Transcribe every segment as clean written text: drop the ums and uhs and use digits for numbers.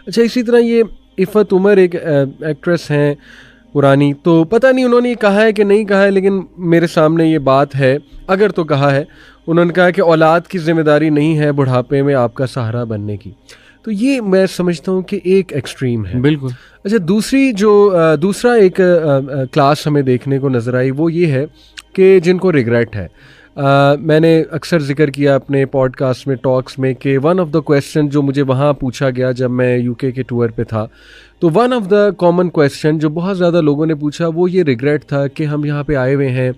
अच्छा, इसी तरह ये इफ़त उमर एक एक्ट्रेस हैं पुरानी, तो पता नहीं उन्होंने ये कहा है कि नहीं कहा है, लेकिन मेरे सामने ये बात है, अगर तो कहा है, उन्होंने कहा कि औलाद की जिम्मेदारी नहीं है बुढ़ापे में आपका सहारा बनने की। तो ये मैं समझता हूँ कि एक एक्सट्रीम है। बिल्कुल। अच्छा, दूसरा एक क्लास हमें देखने को नज़र आई, वो ये है कि जिनको रिग्रेट है। मैंने अक्सर जिक्र किया अपने पॉडकास्ट में, टॉक्स में, कि वन ऑफ द क्वेश्चन जो मुझे वहाँ पूछा गया जब मैं यूके के टूर पे था, तो one of the common question जो बहुत ज़्यादा लोगों ने पूछा वो ये रिग्रेट था कि हम यहाँ पे आए हुए हैं,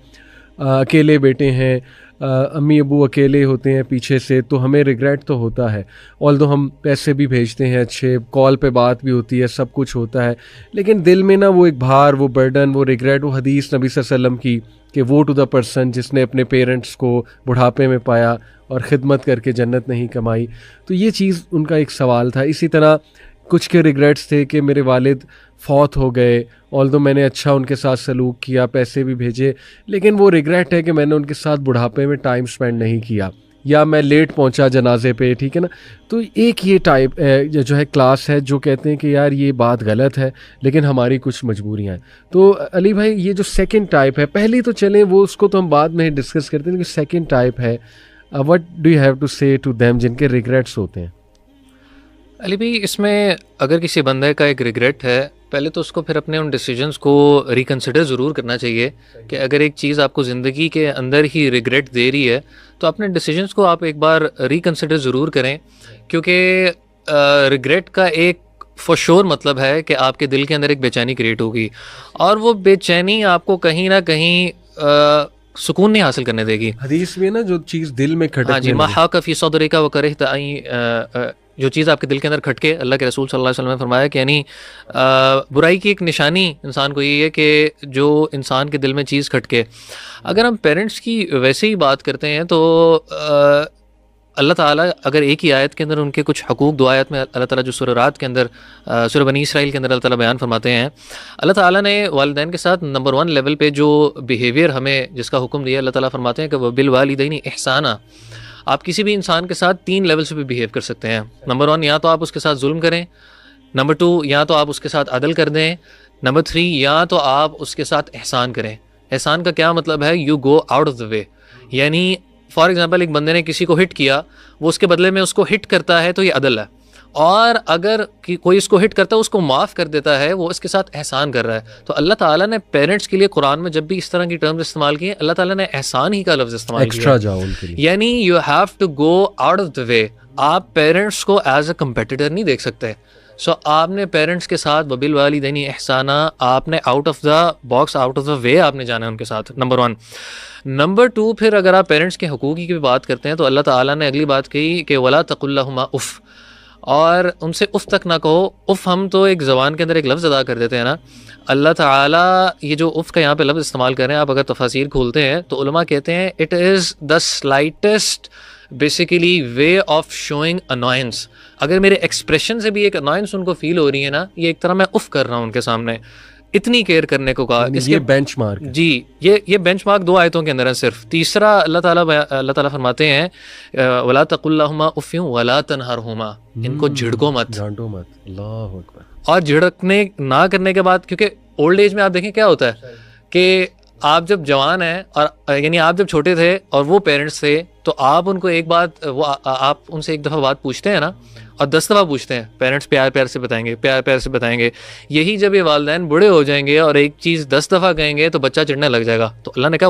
अकेले बेटे हैं, अम्मी अबू अकेले होते हैं पीछे से, तो हमें रिग्रेट तो होता है। ऑल्दो हम पैसे भी भेजते हैं अच्छे, कॉल पे बात भी होती है, सब कुछ होता है, लेकिन दिल में ना वो एक भार, वो बर्डन, वो रिग्रेट, वो हदीस नबी सल्लल्लाहु अलैहि वसल्लम की कि वो टू द पर्सन जिसने अपने पेरेंट्स को बुढ़ापे में पाया और ख़िदमत करके जन्नत नहीं कमाई। तो ये चीज़ उनका एक सवाल था। इसी तरह कुछ के रिग्रेट्स थे कि मेरे वालिद फौत हो गए, ऑल्दो मैंने अच्छा उनके साथ सलूक किया, पैसे भी भेजे, लेकिन वो रिग्रेट है कि मैंने उनके साथ बुढ़ापे में टाइम स्पेंड नहीं किया, या मैं लेट पहुंचा जनाजे पे, ठीक है ना। तो एक ये टाइप जो है क्लास है जो कहते हैं कि यार ये बात गलत है, लेकिन हमारी कुछ मजबूरियां हैं। तो अली भाई, ये जो सेकंड टाइप है, पहली तो चलें वो उसको तो हम बाद में डिस्कस करते हैं, लेकिन सेकंड टाइप है, what do you have to say to them जिनके रिग्रेट्स होते हैं? अली भाई, इसमें अगर किसी बंदे का एक रिग्रेट है, पहले तो उसको फिर अपने उन डिसीजंस को रिकन्सिडर ज़रूर करना चाहिए कि अगर एक चीज़ आपको ज़िंदगी के अंदर ही रिग्रेट दे रही है तो अपने डिसीजंस को आप एक बार रिकन्सिडर ज़रूर करें, क्योंकि रिग्रेट का एक फॉर श्योर मतलब है कि आपके दिल के अंदर एक बेचैनी क्रिएट होगी, और वो बेचैनी आपको कहीं ना कहीं सुकून नहीं हासिल करने देगी। हदीस में ना जो चीज़ दिल में खटकने हाँ जी, मा हाका फी सदरिका व करहता, जो चीज़ आपके दिल के अंदर खटके, अल्लाह के रसूल सल्लल्लाहु अलैहि वसल्लम ने फरमाया कि यानी बुराई की एक निशानी इंसान को ये है कि जो इंसान के दिल में चीज़ खटके। अगर हम पेरेंट्स की वैसे ही बात करते हैं तो अल्लाह ताला अगर एक ही आयत के अंदर उनके कुछ हकूक़, दो आयत में अल्लाह ताला जो सूरह रात के अंदर, सूरह बनी इसराइल के अंदर अल्लाह ताला बयान फरमाते हैं, अल्लाह ताला ने वालिदैन के साथ नंबर 1 लेवल पे जो बिहेवियर हमें जिसका हुक्म दिया, अल्लाह ताला फरमाते हैं कि वह बिल वालिदैनी एहसाना। आप किसी भी इंसान के साथ 3 लेवल से भी बिहेव कर सकते हैं। नंबर 1, या तो आप उसके साथ जुल्म करें, नंबर 2, या तो आप उसके साथ अदल कर दें, नंबर 3, या तो आप उसके साथ एहसान करें। एहसान का क्या मतलब है? You go out of the वे, यानी फॉर एग्जाम्पल एक बंदे ने किसी को हिट किया, वो उसके बदले में उसको हिट करता है तो ये अदल है, और अगर कोई इसको हिट करता है उसको माफ़ कर देता है, वो इसके साथ एहसान कर रहा है। तो अल्लाह ताला ने पेरेंट्स के लिए कुरान में जब भी इस तरह की टर्म्स इस्तेमाल किए, अल्लाह ताला ने एहसान ही का लफ्ज़ इस्तेमाल एक्स्ट्रा जाओ उनके लिए, यानी you have to go out of the way. आप पेरेंट्स को एज अ कंपेटिटर नहीं देख सकते। सो आपने पेरेंट्स के साथ वबिल वालिदैनी एहसाना, आपने out of the box, out of the वे आपने जाना है उनके साथ, नंबर 1। नंबर 2, फिर अगर आप पेरेंट्स के हुकूक़ की भी बात करते हैं तो अल्लाह ताला ने अगली बात कही कि वला तकुल्लहुमा उफ़, और उनसे उफ़ तक ना कहो। उफ़ हम तो एक ज़बान के अंदर एक लफ्ज़ अदा कर देते हैं ना, अल्लाह ताला ये जो उफ़ का यहाँ पे लफ्ज़ इस्तेमाल कर रहे हैं, आप अगर तफासीर खोलते हैं तो उलमा कहते हैं it is the slightest basically way of showing annoyance. अगर मेरे एक्सप्रेशन से भी एक अनॉयंस उनको फील हो रही है ना, ये एक तरह मैं उफ़ कर रहा हूँ उनके सामने, इतनी केयर करने को कहा। ये बेंचमार्क जी, ये बेंचमार्क 2 आयतों के अंदर है सिर्फ। तीसरा अल्लाह ताला फरमाते हैं वला तकुल्लहुमा उफ़्फ़िन वला तनहरहुमा, इनको झिड़को मत, डांटो मत। अल्लाहु अकबर। और झिड़कने ना करने के बाद, क्योंकि ओल्ड एज में आप देखें क्या होता है कि आप जब जवान हैं और यानी आप जब छोटे थे और वो पेरेंट्स थे, तो आप उनको एक बात, वो आप उनसे एक दफ़ा बात पूछते हैं ना, और 10 दफ़ा पूछते हैं, पेरेंट्स प्यार प्यार से बताएंगे, प्यार प्यार से बताएंगे। यही जब ये वालिदैन बूढ़े हो जाएंगे और एक चीज़ 10 दफ़ा कहेंगे तो बच्चा चिढ़ने लग जाएगा। तो अल्लाह ने कहा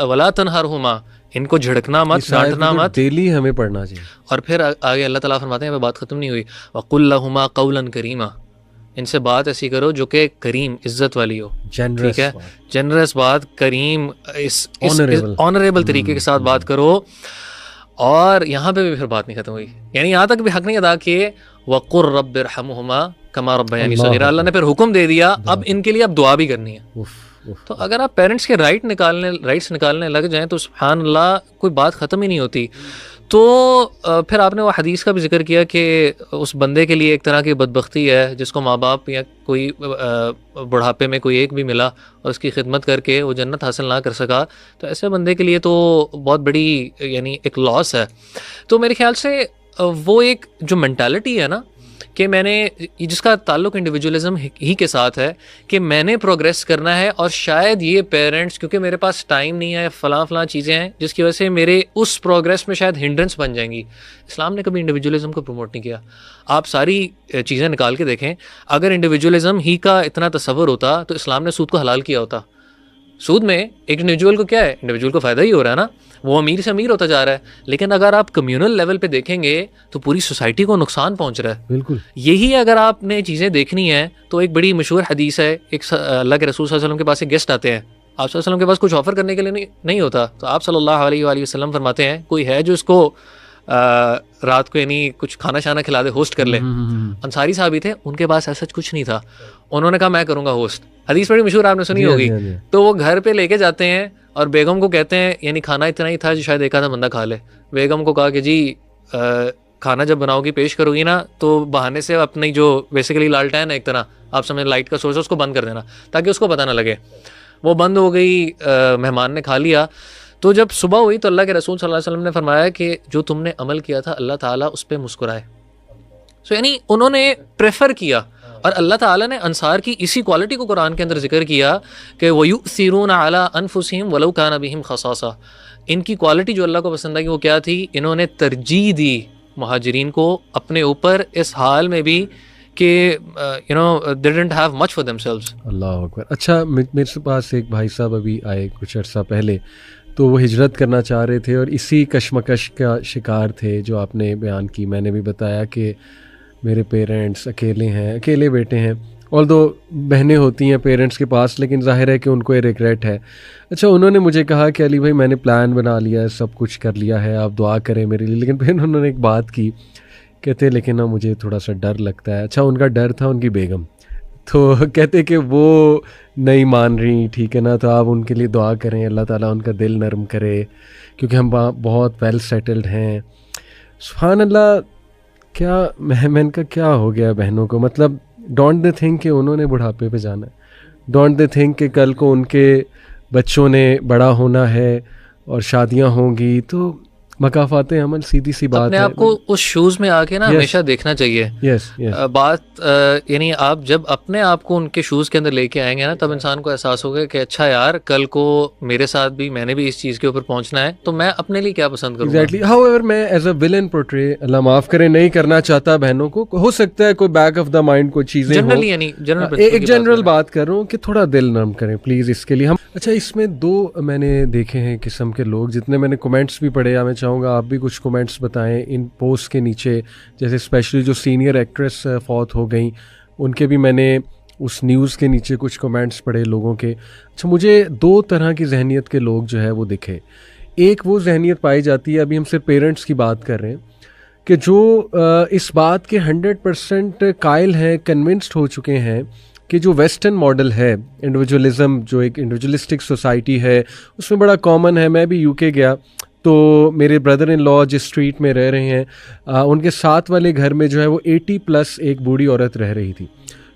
वला तनहरहुमा, इनको झिड़कना मत, डांटना मत, डेली हमें पढ़ना चाहिए। और फिर आगे अल्लाह ताला फरमाते हैं, बात ख़त्म नहीं हुई, वक़ुल लहुमा क़ौलन करीमा, इनसे बात ऐसी करो जो कि करीम, इज्जत वाली हो, ठीक है, जनरस बात, करीम, इस ऑनरेबल तरीके के साथ बात करो। और यहाँ पे भी फिर बात नहीं खत्म हुई, यानी यहाँ तक भी हक नहीं अदा किए, वक़ुर रब्बिरहमुहुमा कमा रब्बयानी सगीरा, अल्लाह ने फिर हुक्म दे दिया अब इनके लिए अब दुआ भी करनी है। तो अगर आप पेरेंट्स के राइट्स निकालने लग जाएं तो सुभान अल्लाह, कोई बात ख़त्म ही नहीं होती। तो फिर आपने वो हदीस का भी जिक्र किया कि उस बंदे के लिए एक तरह की बदबख्ती है जिसको माँ बाप या कोई बुढ़ापे में कोई एक भी मिला और उसकी खिदमत करके वो जन्नत हासिल ना कर सका, तो ऐसे बंदे के लिए तो बहुत बड़ी यानी एक लॉस है। तो मेरे ख्याल से वो एक जो मेंटालिटी है ना, कि मैंने, जिसका ताल्लुक इंडिविजुअलिज्म ही के साथ है कि मैंने प्रोग्रेस करना है, और शायद ये पेरेंट्स, क्योंकि मेरे पास टाइम नहीं है, फलां चीज़ें हैं जिसकी वजह से मेरे उस प्रोग्रेस में शायद हिंड्रेंस बन जाएंगी। इस्लाम ने कभी इंडिविजुअलिज्म को प्रमोट नहीं किया। आप सारी चीज़ें निकाल के देखें, अगर इंडिविजुअलिज्म ही का इतना तसव्वुर होता तो इस्लाम ने सूद को हलाल किया होता। सूद में एक इंडिविजुअल को क्या है, इंडिविजुअल को फ़ायदा ही हो रहा है ना, वो अमीर से अमीर होता जा रहा है, लेकिन अगर आप कम्युनल लेवल पे देखेंगे तो पूरी सोसाइटी को नुकसान पहुंच रहा है। बिल्कुल यही अगर आपने चीज़ें देखनी है तो एक बड़ी मशहूर हदीस है, एक अल्लाह के रसूल सल्लल्लाहु अलैहि वसल्लम के पास एक गेस्ट आते हैं, आप सल्लल्लाहु अलैहि वसल्लम के पास कुछ ऑफ़र करने के लिए नहीं होता, तो आप सल्लल्लाहु अलैहि वसल्लम फरमाते हैं कोई है जो इसको रात को यानी कुछ खाना शाना खिला दे, होस्ट कर ले। अंसारी साहब थे, उनके पास ऐसा कुछ नहीं था, उन्होंने कहा मैं करूँगा होस्ट। हदीस बड़ी मशहूर, आपने सुनी होगी। तो वो घर पे लेके जाते हैं और बेगम को कहते हैं, यानी खाना इतना ही था जो शायद एक आधा बंदा खा ले। बेगम को कहा कि जी खाना जब बनाओगी पेश करोगी ना तो बहाने से अपनी जो बेसिकली लालटेन है एक तरह, आप समझ लाइट का सोर्स है, उसको बंद कर देना ताकि उसको पता ना लगे। वो बंद हो गई, मेहमान ने खा लिया। तो जब सुबह हुई तो अल्लाह के रसूल सल्लल्लाहु अलैहि वसल्लम ने फरमाया कि जो तुमने अमल किया था अल्लाह ताला उस पर मुस्कुराए। सो यानी उन्होंने प्रेफर किया, और अल्लाह ताला ने अंसार की इसी क्वालिटी को कुरान के अंदर जिक्र किया कि वयुसिरून अला अनफुसिहिम वलौ काना बिहिम खसासा। इनकी क्वालिटी जो अल्लाह को पसंद आई वो क्या थी, इन्होंने तरजीह दी मुहाजिरीन को अपने ऊपर, इस हाल में भी कि you know they didn't have much for themselves. अल्लाह अकबर। अच्छा, मेरे पास एक भाई साहब अभी आए कुछ अर्सा पहले, तो वो हिजरत करना चाह रहे थे और इसी कशमकश का शिकार थे जो आपने बयान की। मैंने भी बताया कि मेरे पेरेंट्स अकेले हैं, अकेले बेटे हैं, ऑल्दो बहनें होती हैं पेरेंट्स के पास, लेकिन जाहिर है कि उनको ये रिग्रेट है। अच्छा, उन्होंने मुझे कहा कि अली भाई मैंने प्लान बना लिया है, सब कुछ कर लिया है, आप दुआ करें मेरे लिए। लेकिन फिर उन्होंने एक बात की, कहते लेकिन ना मुझे थोड़ा सा डर लगता है। अच्छा, उनका डर था उनकी बेगम, तो कहते कि वो नहीं मान रही, ठीक है ना, तो आप उनके लिए दुआ करें, अल्लाह ताला उनका दिल नरम करे, क्योंकि हम बहुत वेल सेटल्ड हैं। सुभान अल्लाह। क्या महमन का क्या हो गया बहनों को, मतलब डोंट दे थिंक कि उन्होंने बुढ़ापे पे जाना है, डोंट दे थिंक कि कल को उनके बच्चों ने बड़ा होना है और शादियां होंगी, तो मकाफात अमल सीधी सी बात है। अपने आप को उस शूज़ में आके ना हमेशा देखना चाहिए। बात यानी आप जब अपने आप को उनके शूज़ के अंदर लेके आएंगे ना, तब इंसान को एहसास होगा कि अच्छा यार, कल को मेरे साथ भी, मैंने भी इस चीज़ के ऊपर पहुंचना है, तो मैं अपने लिए क्या पसंद करूँगा। एग्जैक्टली। हाउएवर मैं एज अ विलन पोर्ट्रे, अल्लाह माफ़ करे, नहीं करना चाहता बहनों को। हो सकता है कोई बैक ऑफ द माइंड कोई चीज़ें जनरली, यानी एक जनरल बात कर रहा हूँ कि थोड़ा दिल नरम करें प्लीज़, इसके लिए हम। अच्छा, इसमें दो मैंने देखे हैं किस्म के लोग, जितने मैंने कमेंट्स भी पढ़े, या मैं चाहूँगा आप भी कुछ कमेंट्स बताएं इन पोस्ट के नीचे। जैसे स्पेशली जो सीनियर एक्ट्रेस फौत हो गई, उनके भी मैंने उस न्यूज़ के नीचे कुछ कमेंट्स पढ़े लोगों के। अच्छा, मुझे दो तरह की जहनीत के लोग जो है वो दिखे। एक वो जहनीत पाई जाती है, अभी हम सिर्फ पेरेंट्स की बात कर रहे हैं, कि जो इस बात के 100% कायल हैं, कन्विंस्ड हो चुके हैं कि जो वेस्टर्न मॉडल है इंडिविजुअलिज्म, जो एक इंडिविजुअलिस्टिक सोसाइटी है, उसमें बड़ा कॉमन है। मैं भी यूके गया तो मेरे ब्रदर इन लॉ जिस स्ट्रीट में रह रहे हैं, उनके साथ वाले घर में जो है वो 80+ एक बूढ़ी औरत रह रही थी।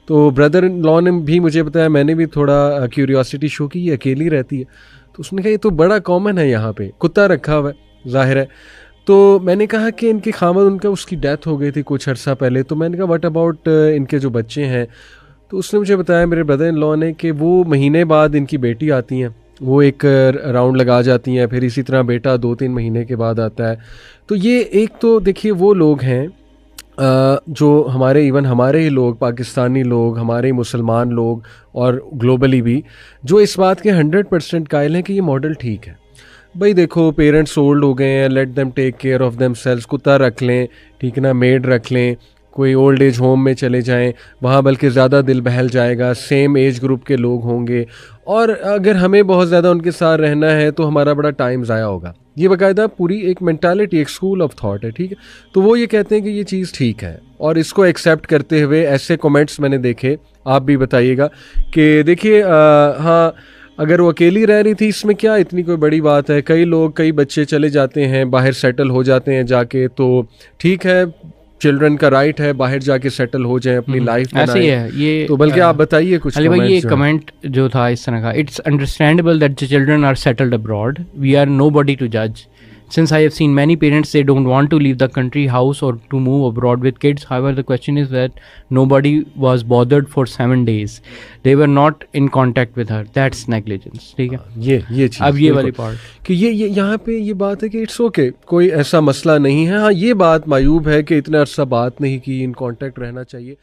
तो ब्रदर इन लॉ ने भी मुझे बताया, मैंने भी थोड़ा क्यूरियोसिटी शो की, ये अकेली रहती है। तो उसने कहा ये तो बड़ा कॉमन है यहाँ पे, कुत्ता रखा हुआ है ज़ाहिर है। तो मैंने कहा कि इनके खामद, उनका उसकी डेथ हो गई थी कुछ अर्सा पहले। तो मैंने कहा व्हाट अबाउट इनके जो बच्चे हैं। तो उसने मुझे बताया, मेरे ब्रदर इन लॉ ने, कि वो महीने बाद इनकी बेटी आती हैं, वो एक राउंड लगा जाती हैं, फिर इसी तरह बेटा 2-3 महीने के बाद आता है। तो ये एक तो देखिए वो लोग हैं जो हमारे, इवन हमारे ही लोग, पाकिस्तानी लोग, हमारे मुसलमान लोग और ग्लोबली भी, जो इस बात के 100% कायल हैं कि ये मॉडल ठीक है। भाई देखो, पेरेंट्स ओल्ड हो गए हैं, let them take care of them selves, कुत्ता रख लें, ठीक है ना, मेड रख लें, कोई ओल्ड एज होम में चले जाएं, वहाँ बल्कि ज़्यादा दिल बहल जाएगा, सेम एज ग्रुप के लोग होंगे, और अगर हमें बहुत ज़्यादा उनके साथ रहना है तो हमारा बड़ा टाइम ज़ाया होगा। ये बाकायदा पूरी एक मेंटालिटी, एक स्कूल ऑफ थॉट है, ठीक है। तो वो ये कहते हैं कि ये चीज़ ठीक है, और इसको एक्सेप्ट करते हुए ऐसे कमेंट्स मैंने देखे, आप भी बताइएगा कि देखिए हाँ, अगर वो अकेली रह रही थी, इसमें क्या इतनी कोई बड़ी बात है। कई लोग, कई बच्चे चले जाते हैं बाहर, सेटल हो जाते हैं जाके, तो ठीक है, चिल्ड्रन का राइट है बाहर जाके सेटल हो जाएं, अपनी लाइफ ऐसे ही है ये। तो बल्कि आप बताइए कुछ। अली भाई, ये कमेंट जो था इस तरह का, it's understandable that the children are settled abroad, we are nobody to जज। since I have seen many parents, they don't want to leave the country house or to move abroad with kids. However, the question is that nobody was bothered for 7 days. They were not in contact with her. That's negligence. ठीक है. ये चीज़ अब ये वाली part कि ये यहाँ पे ये बात है कि इट्स ओके, कोई ऐसा मसला नहीं है. हाँ, ये बात मायूब है कि इतना अर्सा बात नहीं की, इन कांटेक्ट रहना चाहिए.